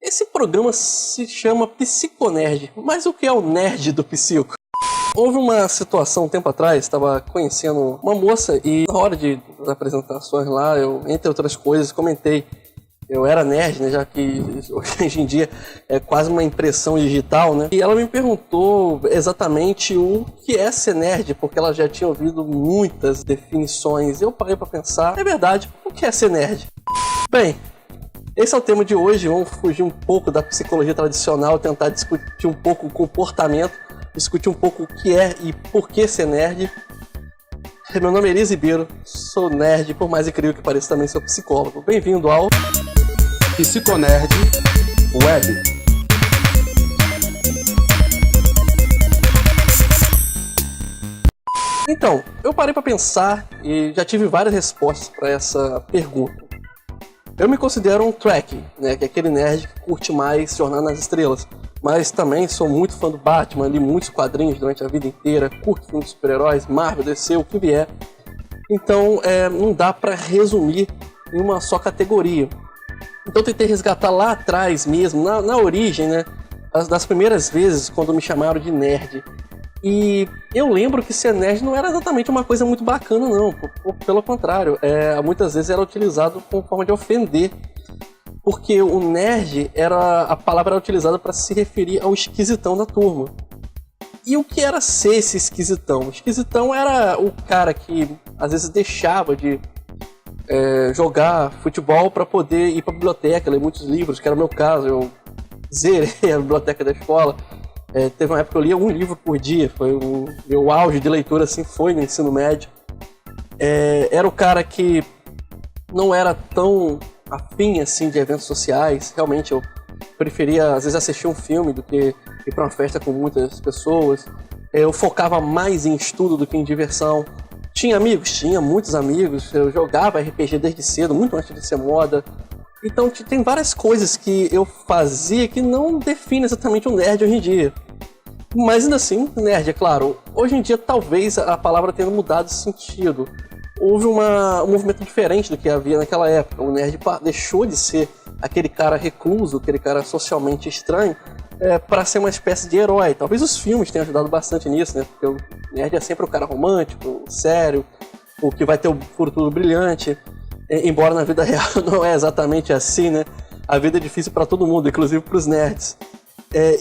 Esse programa se chama Psiconerd, mas o que é o nerd do psico? Houve uma situação um tempo atrás, estava conhecendo uma moça e na hora das apresentações lá, eu, entre outras coisas, comentei. Eu era nerd, né, já que hoje em dia é quase uma impressão digital, né? E ela me perguntou exatamente o que é ser nerd, porque ela já tinha ouvido muitas definições. Eu parei para pensar, é verdade, o que é ser nerd? Bem, esse é o tema de hoje. Vamos fugir um pouco da psicologia tradicional, tentar discutir um pouco o comportamento, discutir um pouco o que é e por que ser nerd. Meu nome é Elias Ribeiro, sou nerd, por mais incrível que pareça, também sou psicólogo. Bem-vindo ao Psiconerd Web. Então, eu parei para pensar e já tive várias respostas para essa pergunta. Eu me considero um trekkie, né, que é aquele nerd que curte mais Jornada nas Estrelas, mas também sou muito fã do Batman, li muitos quadrinhos durante a vida inteira, curto filmes de super-heróis, Marvel, DC, o que vier. Então, não dá para resumir em uma só categoria. Então, tentei resgatar lá atrás mesmo, na origem, né, das primeiras vezes quando me chamaram de nerd. E eu lembro que ser nerd não era exatamente uma coisa muito bacana, não. Pelo contrário, muitas vezes era utilizado como forma de ofender. Porque o nerd, a palavra era utilizada para se referir ao esquisitão da turma. E o que era ser esse esquisitão? O esquisitão era o cara que às vezes deixava de jogar futebol para poder ir para a biblioteca, ler muitos livros, que era o meu caso. Eu zerei a biblioteca da escola. Teve uma época que eu lia um livro por dia, foi o meu auge de leitura, assim, foi no ensino médio. Era o cara que não era tão afim, assim, de eventos sociais. Realmente eu preferia, às vezes, assistir um filme do que ir para uma festa com muitas pessoas. Eu focava mais em estudo do que em diversão. Tinha amigos? Tinha muitos amigos. Eu jogava RPG desde cedo, muito antes de ser moda. Então tem várias coisas que eu fazia que não definem exatamente um nerd hoje em dia. Mas ainda assim, nerd, é claro. Hoje em dia talvez a palavra tenha mudado de sentido. Houve um movimento diferente do que havia naquela época. O nerd deixou de ser aquele cara recluso, aquele cara socialmente estranho, para ser uma espécie de herói. Talvez os filmes tenham ajudado bastante nisso, né? Porque o nerd é sempre o cara romântico, sério, o que vai ter o futuro brilhante. Embora na vida real não é exatamente assim, né? A vida é difícil para todo mundo, inclusive para os nerds.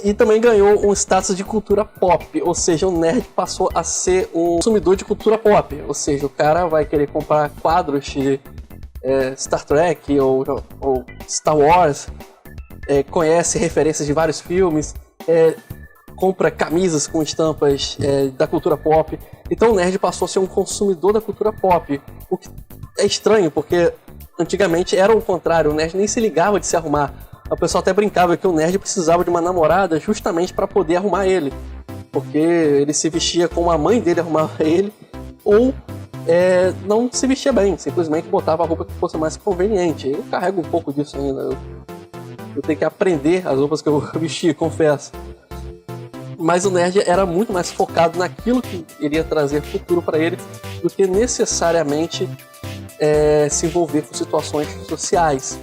E também ganhou um status de cultura pop, ou seja, o nerd passou a ser um consumidor de cultura pop. Ou seja, o cara vai querer comprar quadros de Star Trek ou Star Wars, conhece referências de vários filmes, compra camisas com estampas da cultura pop. Então o nerd passou a ser um consumidor da cultura pop, o que é estranho, porque antigamente era o contrário, o nerd nem se ligava de se arrumar. O pessoal até brincava que o nerd precisava de uma namorada justamente para poder arrumar ele, porque ele se vestia como a mãe dele arrumava ele, ou não se vestia bem, simplesmente botava a roupa que fosse mais conveniente. Eu carrego um pouco disso ainda, eu tenho que aprender as roupas que eu vestia, confesso. Mas o nerd era muito mais focado naquilo que iria trazer futuro para ele do que necessariamente se envolver com situações sociais.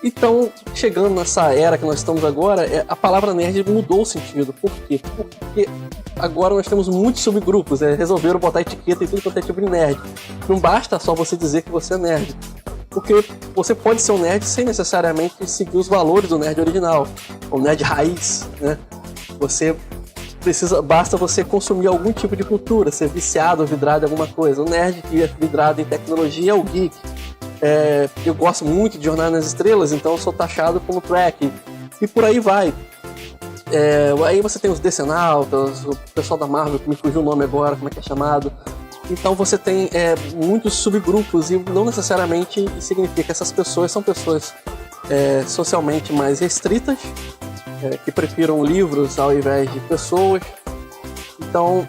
Então, chegando nessa era que nós estamos agora, a palavra nerd mudou o sentido. Por quê? Porque agora nós temos muitos subgrupos, resolveram botar etiqueta em tudo quanto é tipo de nerd. Não basta só você dizer que você é nerd, porque você pode ser um nerd sem necessariamente seguir os valores do nerd original, o nerd raiz, né? Basta você consumir algum tipo de cultura, ser viciado ou vidrado em alguma coisa. O nerd que é vidrado em tecnologia é o geek. Eu gosto muito de Jornada nas Estrelas, então eu sou taxado como trekkie. E por aí vai. Aí você tem os Decenautas, o pessoal da Marvel, que me fugiu o nome agora, como é que é chamado. Então você tem muitos subgrupos e não necessariamente significa que essas pessoas são pessoas socialmente mais restritas, que prefiram livros ao invés de pessoas. Então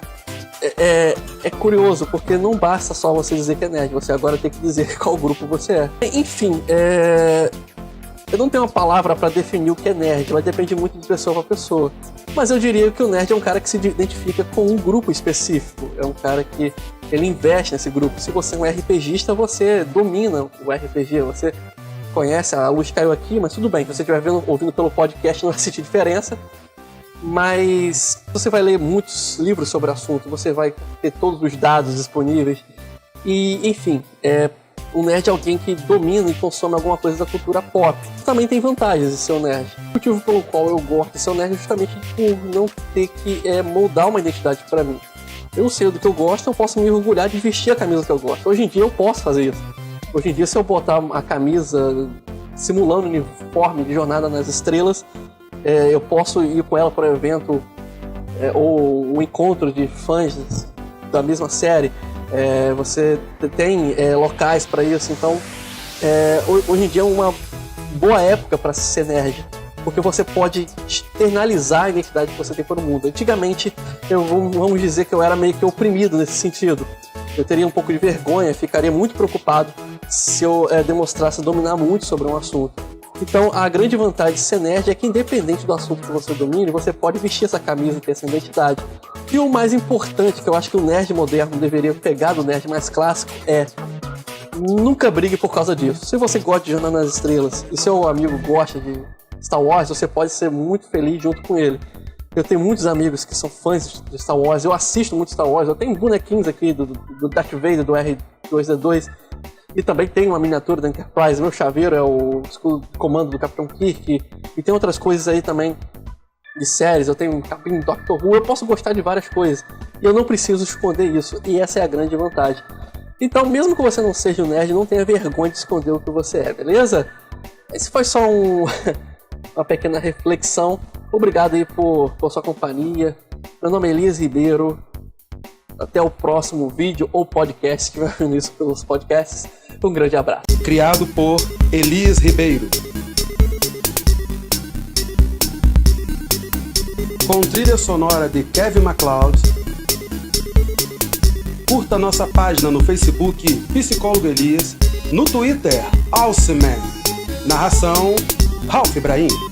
é curioso, porque não basta só você dizer que é nerd, você agora tem que dizer qual grupo você é. Enfim, eu não tenho uma palavra para definir o que é nerd, mas depende muito de pessoa para pessoa. Mas eu diria que o nerd é um cara que se identifica com um grupo específico, é um cara que ele investe nesse grupo. Se você é um RPGista, você domina o RPG, você conhece, a luz caiu aqui, mas tudo bem, se você estiver ouvindo pelo podcast não vai sentir diferença. Mas você vai ler muitos livros sobre o assunto, você vai ter todos os dados disponíveis. E, enfim, o nerd é alguém que domina e consome alguma coisa da cultura pop. Também tem vantagens de ser um nerd. O motivo pelo qual eu gosto de ser um nerd é justamente por não ter que moldar uma identidade pra mim. Eu sei do que eu gosto, eu posso me orgulhar de vestir a camisa que eu gosto. Hoje em dia eu posso fazer isso. Hoje em dia, se eu botar a camisa simulando o uniforme de Jornada nas Estrelas, eu posso ir com ela para um evento ou um encontro de fãs da mesma série. Você tem locais para isso, então hoje em dia é uma boa época para ser nerd, porque você pode externalizar a identidade que você tem para o mundo. Antigamente, vamos dizer que eu era meio que oprimido nesse sentido. Eu teria um pouco de vergonha, ficaria muito preocupado se eu demonstrasse dominar muito sobre um assunto. Então, a grande vantagem de ser nerd é que, independente do assunto que você domine, você pode vestir essa camisa e ter essa identidade. E o mais importante, que eu acho que o nerd moderno deveria pegar do nerd mais clássico, nunca brigue por causa disso. Se você gosta de Jornada nas Estrelas e seu amigo gosta de Star Wars, você pode ser muito feliz junto com ele. Eu tenho muitos amigos que são fãs de Star Wars, eu assisto muito Star Wars, eu tenho bonequinhos aqui do Darth Vader, do R2-D2, e também tem uma miniatura da Enterprise. Meu chaveiro é o escudo de comando do Capitão Kirk, e tem outras coisas aí também de séries. Eu tenho um capinho do Doctor Who, eu posso gostar de várias coisas, e eu não preciso esconder isso, e essa é a grande vantagem. Então, mesmo que você não seja um nerd, não tenha vergonha de esconder o que você é, beleza? Esse foi só uma pequena reflexão. Obrigado aí por sua companhia. Meu nome é Elias Ribeiro. Até o próximo vídeo ou podcast, que vai vir isso pelos podcasts. Um grande abraço. Criado por Elias Ribeiro. Com trilha sonora de Kevin MacLeod. Curta nossa página no Facebook Psicólogo Elias. No Twitter, Alceman. Narração, Ralph Ibrahim.